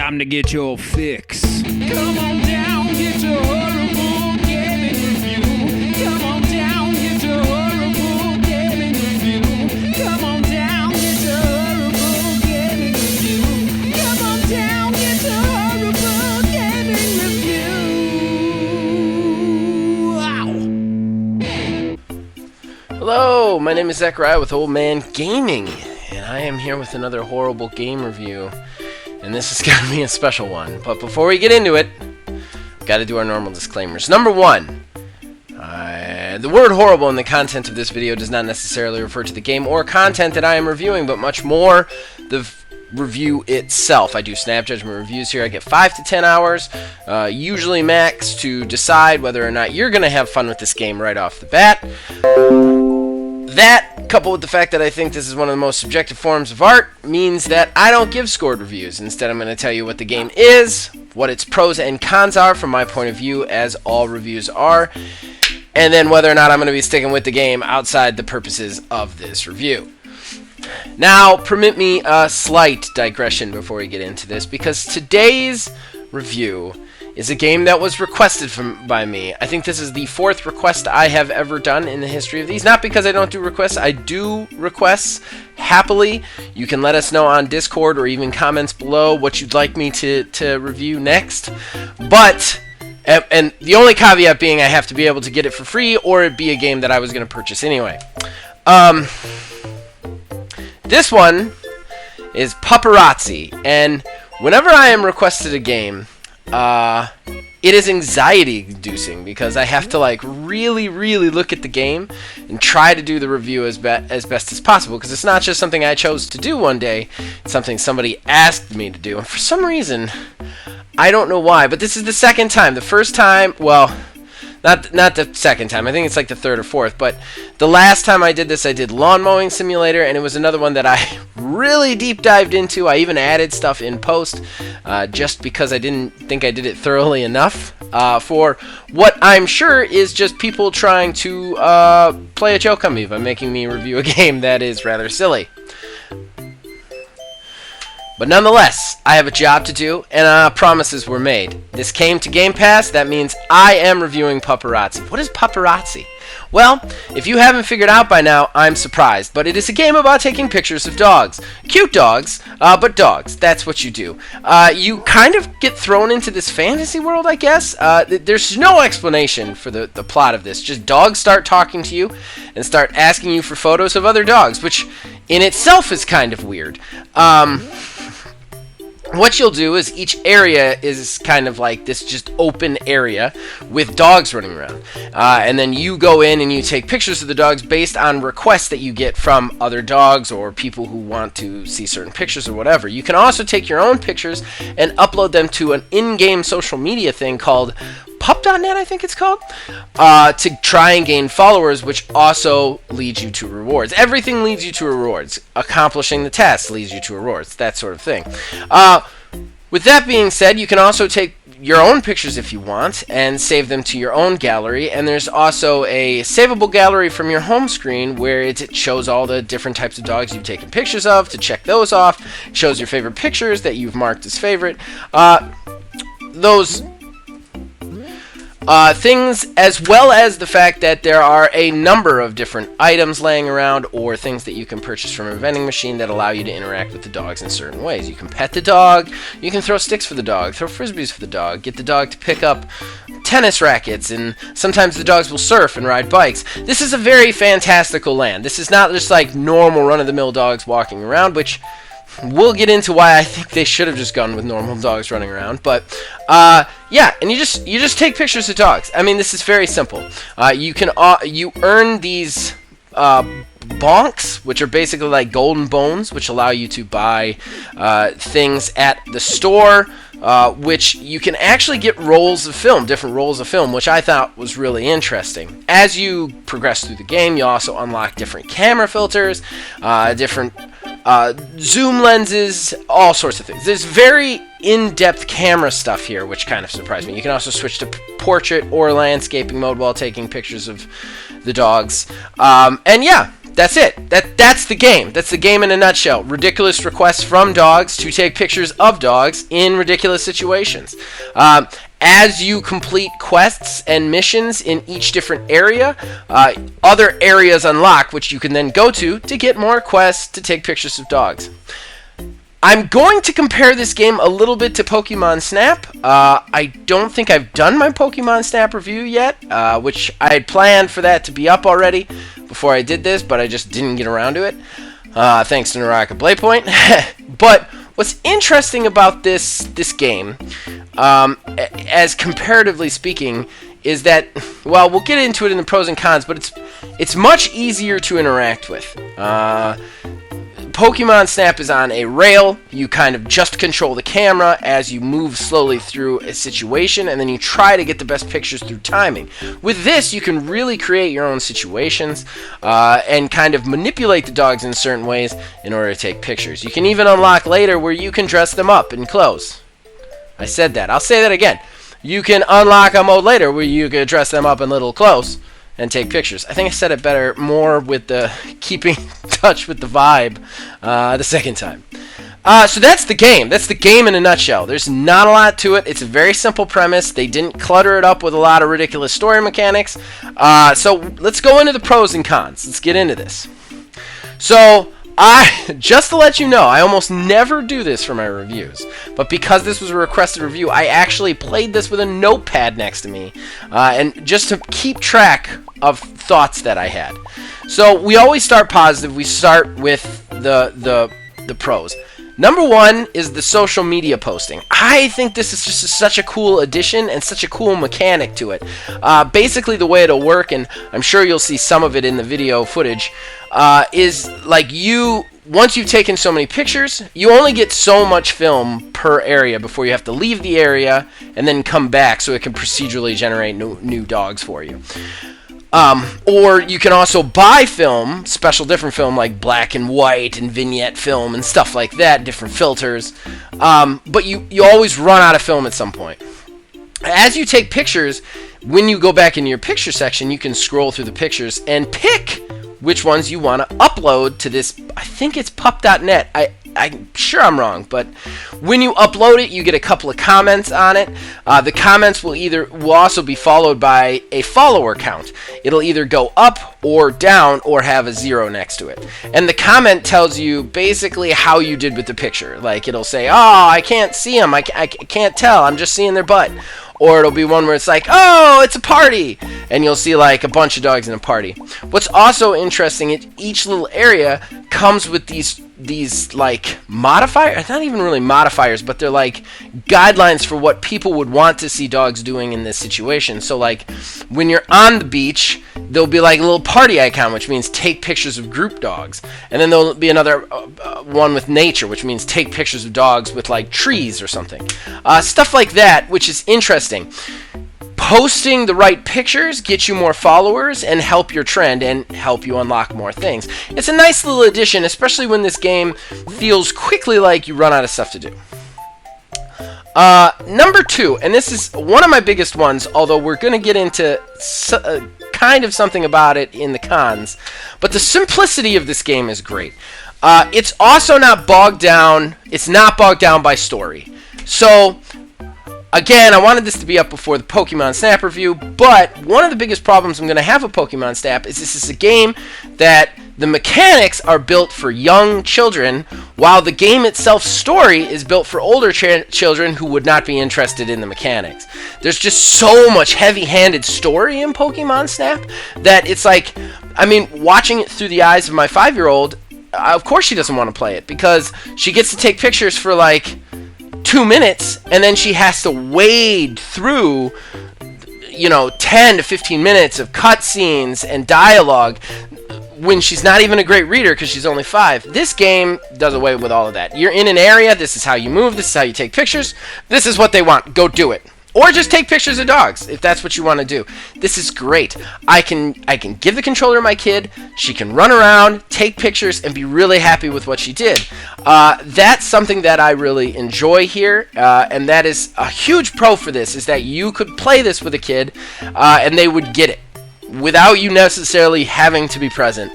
time to get your fix. Come on down, get your horrible gaming review. Come on down, get your horrible gaming review. Come on down, get your horrible gaming review. Come on down, get your horrible gaming review. Wow. Hello, my name is Zachariah with Old Man Gaming, and I am here with another horrible game review. And this is going to be a special one. But before we get into it, got to do our normal disclaimers. Number one, the word horrible in the content of this video does not necessarily refer to the game or content that I am reviewing, but much more the review itself. I do snap judgment reviews here. I get 5 to 10 hours, usually max, to decide whether or not you're going to have fun with this game right off the bat. That, coupled with the fact that I think this is one of the most subjective forms of art, means that I don't give scored reviews. Instead, I'm going to tell you what the game is, what its pros and cons are from my point of view, as all reviews are, and then whether or not I'm going to be sticking with the game outside the purposes of this review. Now, permit me a slight digression before we get into this, because today's review is a game that was requested by me. I think this is the 4th request I have ever done in the history of these. Not because I don't do requests. I do requests happily. You can let us know on Discord or even comments below what you'd like me to review next. But, and the only caveat being I have to be able to get it for free or it be a game that I was going to purchase anyway. This one is Pupperazzi. And whenever I am requested a game, it is anxiety-inducing because I have to really look at the game and try to do the review as best as possible, because it's not just something I chose to do one day, it's something somebody asked me to do, and for some reason, I don't know why, but this is the second time. The first time, well, not the second time, I think it's like the 3rd or 4th, but the last time I did this, I did Lawn Mowing Simulator, and it was another one that I really deep dived into. I even added stuff in post, just because I didn't think I did it thoroughly enough, for what I'm sure is just people trying to play a joke on me by making me review a game that is rather silly. But nonetheless, I have a job to do, and promises were made. This came to Gamepass. That means I am reviewing Pupperazzi. What is Pupperazzi? Well, if you haven't figured out by now, I'm surprised. But it is a game about taking pictures of dogs. Cute dogs, but dogs. That's what you do. You kind of get thrown into this fantasy world, I guess. There's no explanation for the plot of this. Just dogs start talking to you and start asking you for photos of other dogs, which in itself is kind of weird. What you'll do is each area is kind of like this just open area with dogs running around. And then you go in and you take pictures of the dogs based on requests that you get from other dogs or people who want to see certain pictures or whatever. You can also take your own pictures and upload them to an in-game social media thing called Pup.net, I think it's called, to try and gain followers, which also leads you to rewards. Everything leads you to rewards. Accomplishing the task leads you to rewards, that sort of thing. With that being said, you can also take your own pictures if you want and save them to your own gallery, and there's also a savable gallery from your home screen where it shows all the different types of dogs you've taken pictures of. To check those off, it shows your favorite pictures that you've marked as favorite. Those things, as well as the fact that there are a number of different items laying around or things that you can purchase from a vending machine that allow you to interact with the dogs in certain ways. You can pet the dog, you can throw sticks for the dog, throw frisbees for the dog, get the dog to pick up tennis rackets, and sometimes the dogs will surf and ride bikes. This is a very fantastical land. This is not just like normal run-of-the-mill dogs walking around, which we'll get into why I think they should have just gone with normal dogs running around. But yeah, and you just take pictures of dogs. I mean, this is very simple. You earn these bonks, which are basically like golden bones, which allow you to buy things at the store, which you can actually get rolls of film, different rolls of film, which I thought was really interesting. As you progress through the game, you also unlock different camera filters, different zoom lenses, all sorts of things. There's very in-depth camera stuff here, which kind of surprised me. You can also switch to portrait or landscaping mode while taking pictures of the dogs. And yeah, that's it. That's the game. That's the game in a nutshell. Ridiculous requests from dogs to take pictures of dogs in ridiculous situations. As you complete quests and missions in each different area, other areas unlock, which you can then go to get more quests to take pictures of dogs. I'm going to compare this game a little bit to Pokemon Snap. I don't think I've done my Pokemon Snap review yet, which I had planned for that to be up already before I did this, but I just didn't get around to it, thanks to Naraka Blaypoint. But what's interesting about this game, as comparatively speaking, is that, well, we'll get into it in the pros and cons, but it's much easier to interact with. Pokemon Snap is on a rail. You kind of just control the camera as you move slowly through a situation, and then you try to get the best pictures through timing. With this, you can really create your own situations and kind of manipulate the dogs in certain ways in order to take pictures. You can even unlock later where you can dress them up in clothes. I said that. I'll say that again. You can unlock a mode later where you can dress them up in little clothes and take pictures. I think I said it better, more with the keeping touch with the vibe the second time. So that's the game. That's the game in a nutshell. There's not a lot to it. It's a very simple premise. They didn't clutter it up with a lot of ridiculous story mechanics. So let's go into the pros and cons. Let's get into this. So just to let you know, I almost never do this for my reviews, but because this was a requested review, I actually played this with a notepad next to me, and just to keep track of thoughts that I had. So we always start positive. We start with the pros. Number one is the social media posting. I think this is just such a cool addition and such a cool mechanic to it. Basically, the way it'll work, and I'm sure you'll see some of it in the video footage, is like once you've taken so many pictures, you only get so much film per area before you have to leave the area and then come back so it can procedurally generate new dogs for you. Or you can also buy film, different film like black and white and vignette film and stuff like that, different filters. But you always run out of film at some point. As you take pictures, when you go back into your picture section, you can scroll through the pictures and pick which ones you want to upload to this. I think it's pup.net. I'm sure I'm wrong, but when you upload it, you get a couple of comments on it. The comments will also be followed by a follower count. It'll either go up or down or have a 0 next to it. And the comment tells you basically how you did with the picture. Like it'll say, "Oh, I can't see them. I can't tell. I'm just seeing their butt." Or it'll be one where it's like, "Oh, it's a party," and you'll see like a bunch of dogs in a party. What's also interesting is each little area comes with these like modifiers, not even really modifiers, but they're like guidelines for what people would want to see dogs doing in this situation. So like when you're on the beach, there'll be like a little party icon, which means take pictures of group dogs. And then there'll be another one with nature, which means take pictures of dogs with like trees or something. Stuff like that, which is interesting. Posting the right pictures gets you more followers and help your trend and help you unlock more things. It's a nice little addition, especially when this game feels quickly like you run out of stuff to do. Number two, and this is one of my biggest ones, although we're going to get into kind of something about it in the cons, but the simplicity of this game is great. It's also not bogged down. It's not bogged down by story. So again, I wanted this to be up before the Pokemon Snap review, but one of the biggest problems I'm going to have with Pokemon Snap is this is a game that the mechanics are built for young children, while the game itself story is built for older children who would not be interested in the mechanics. There's just so much heavy-handed story in Pokemon Snap that it's like, I mean, watching it through the eyes of my 5-year-old, of course she doesn't want to play it, because she gets to take pictures for like 2 minutes, and then she has to wade through, 10 to 15 minutes of cutscenes and dialogue when she's not even a great reader because she's only 5. This game does away with all of that. You're in an area, this is how you move, this is how you take pictures, this is what they want, go do it. Or just take pictures of dogs, if that's what you want to do. This is great. I can give the controller to my kid, she can run around, take pictures, and be really happy with what she did. That's something that I really enjoy here, and that is a huge pro for this, is that you could play this with a kid, and they would get it, without you necessarily having to be present.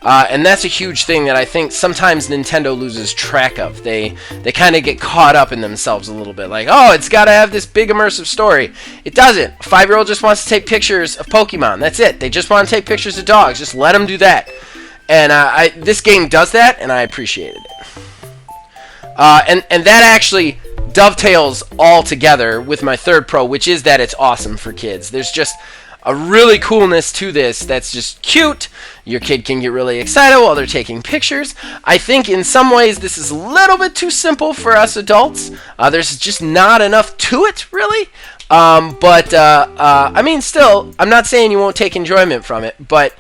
And that's a huge thing that I think sometimes Nintendo loses track of. They kind of get caught up in themselves a little bit. Like, oh, it's got to have this big immersive story. It doesn't. A 5-year-old just wants to take pictures of Pokemon. That's it. They just want to take pictures of dogs. Just let them do that. And this game does that, and I appreciated it. And that actually dovetails all together with my third pro, which is that it's awesome for kids. There's just a really coolness to this that's just cute. Your kid can get really excited while they're taking pictures. I think in some ways this is a little bit too simple for us adults. There's just not enough to it, really. I mean, still, I'm not saying you won't take enjoyment from it, but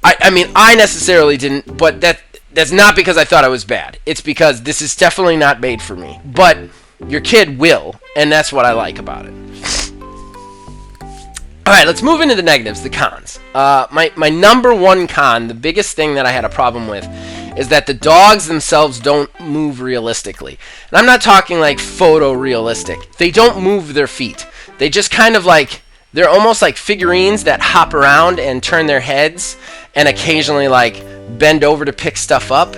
I mean, I necessarily didn't, but that's not because I thought it was bad. It's because this is definitely not made for me. But your kid will, and that's what I like about it. Alright, let's move into the negatives, the cons. My number one con, the biggest thing that I had a problem with, is that the dogs themselves don't move realistically. And I'm not talking like photorealistic. They don't move their feet. They just kind of like, they're almost like figurines that hop around and turn their heads and occasionally like bend over to pick stuff up.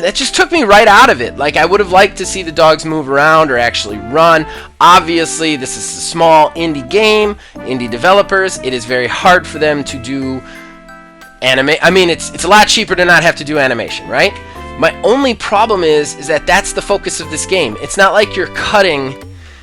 That just took me right out of it. Like, I would have liked to see the dogs move around or actually run. Obviously, this is a small indie game, indie developers. It is very hard for them to do I mean, it's a lot cheaper to not have to do animation, right? My only problem is that that's the focus of this game. It's not like you're cutting.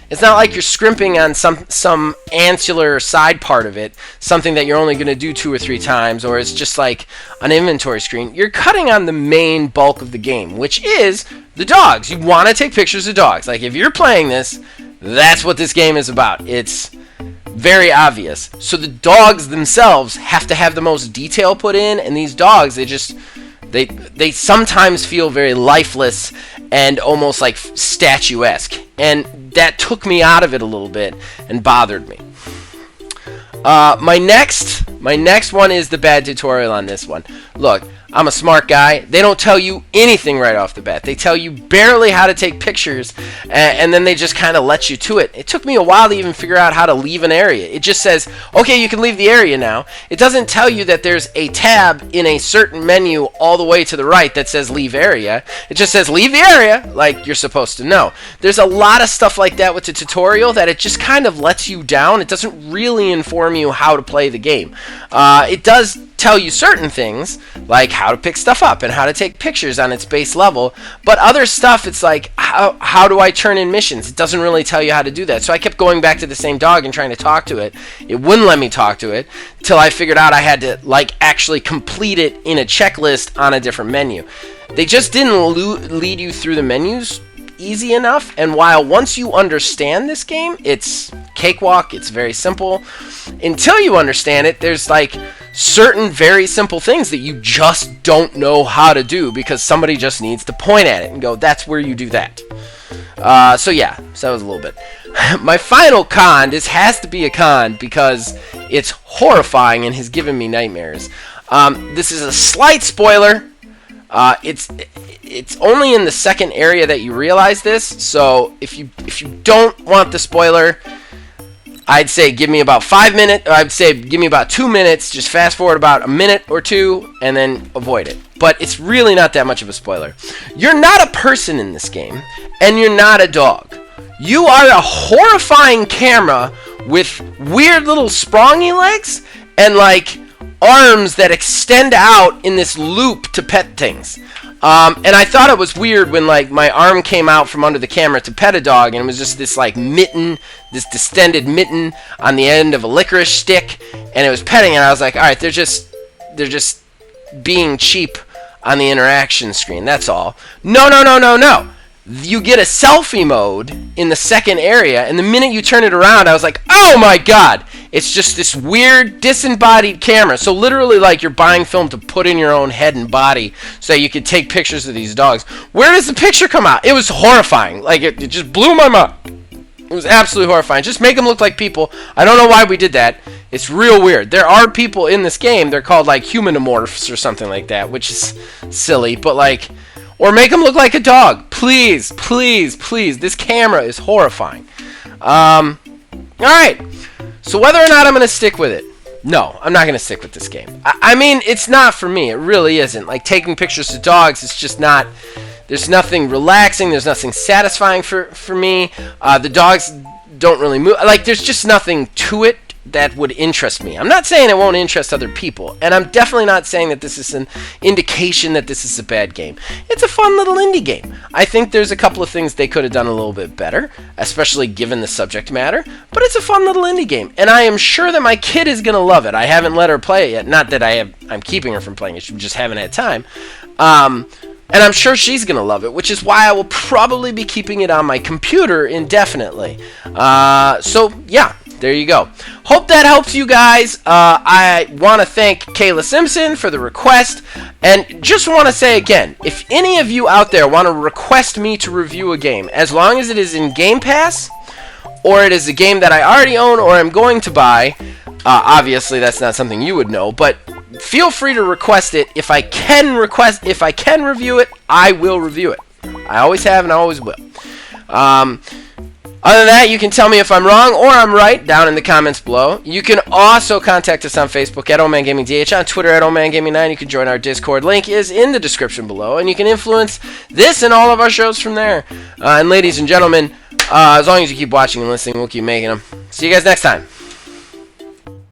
It's not like you're scrimping on some ancillary side part of it, something that you're only going to do 2 or 3 times, or it's just like an inventory screen. You're cutting on the main bulk of the game, which is the dogs. You want to take pictures of dogs. Like, if you're playing this, that's what this game is about. It's very obvious. So the dogs themselves have to have the most detail put in, and these dogs, they sometimes feel very lifeless and almost like statuesque. And that took me out of it a little bit and bothered me. My next one is the bad tutorial on this one. Look, I'm a smart guy. They don't tell you anything right off the bat. They tell you barely how to take pictures, and then they just kind of let you to it. It took me a while to even figure out how to leave an area. It just says, okay, you can leave the area now. It doesn't tell you that there's a tab in a certain menu all the way to the right that says leave area. It just says leave the area, like you're supposed to know. There's a lot of stuff like that with the tutorial that it just kind of lets you down. It doesn't really inform you how to play the game. It does tell you certain things, like how to pick stuff up and how to take pictures on its base level, but other stuff, it's like, how do I turn in missions? It doesn't really tell you how to do that. So I kept going back to the same dog and trying to talk to it. It wouldn't let me talk to it till I figured out I had to like actually complete it in a checklist on a different menu. They just didn't lead you through the menus easy enough, and while once you understand this game, it's cakewalk, it's very simple. Until you understand it, there's like certain very simple things that you just don't know how to do because somebody just needs to point at it and go, that's where you do that. So that was a little bit. My final con, this has to be a con because it's horrifying and has given me nightmares. This is a slight spoiler. It's only in the second area that you realize this, so if you don't want the spoiler, I'd say give me about 5 minutes. I'd say give me about 2 minutes. Just fast forward about a minute or two, and then avoid it. But it's really not that much of a spoiler. You're not a person in this game, and you're not a dog. You are a horrifying camera with weird little sprongy legs and like arms that extend out in this loop to pet things. And I thought it was weird when like my arm came out from under the camera to pet a dog, and it was just this like mitten, this distended mitten on the end of a licorice stick, and it was petting, and I was like, all right, they're just being cheap on the interaction screen. That's all. No. You get a selfie mode in the second area, and the minute you turn it around, I was like, oh my god! It's just this weird, disembodied camera. So literally, like, you're buying film to put in your own head and body so that you could take pictures of these dogs. Where does the picture come out? It was horrifying. Like, it just blew my mind. It was absolutely horrifying. Just make them look like people. I don't know why we did that. It's real weird. There are people in this game, they're called, like, humanomorphs or something like that, which is silly, but, like... Or make them look like a dog. Please. This camera is horrifying. Alright. So whether or not I'm going to stick with it, No, I'm not going to stick with this game. I mean, it's not for me. It really isn't. Like, taking pictures of dogs, it's just not... There's nothing relaxing. There's nothing satisfying for me. The dogs don't really move. Like, there's just nothing to it that would interest me. I'm not saying it won't interest other people, and I'm definitely not saying that this is an indication that this is a bad game. It's a fun little indie game. I think there's a couple of things they could have done a little bit better, especially given the subject matter, but it's a fun little indie game, and I am sure that my kid is going to love it. I haven't let her play it yet. Not that I'm keeping her from playing it. She just haven't had time. And I'm sure she's going to love it, which is why I will probably be keeping it on my computer indefinitely. So, yeah. There you go. Hope that helps you guys. I want to thank Kayla Simpson for the request. And just want to say again, if any of you out there want to request me to review a game, as long as it is in Gamepass, or it is a game that I already own or am going to buy, obviously that's not something you would know, but feel free to request it. If I can review it, I will review it. I always have and I always will. Other than that, you can tell me if I'm wrong or I'm right down in the comments below. You can also contact us on Facebook at OldManGamingDH, on Twitter at OldManGaming9. You can join our Discord. Link is in the description below, and you can influence this and all of our shows from there. And ladies and gentlemen, as long as you keep watching and listening, we'll keep making them. See you guys next time.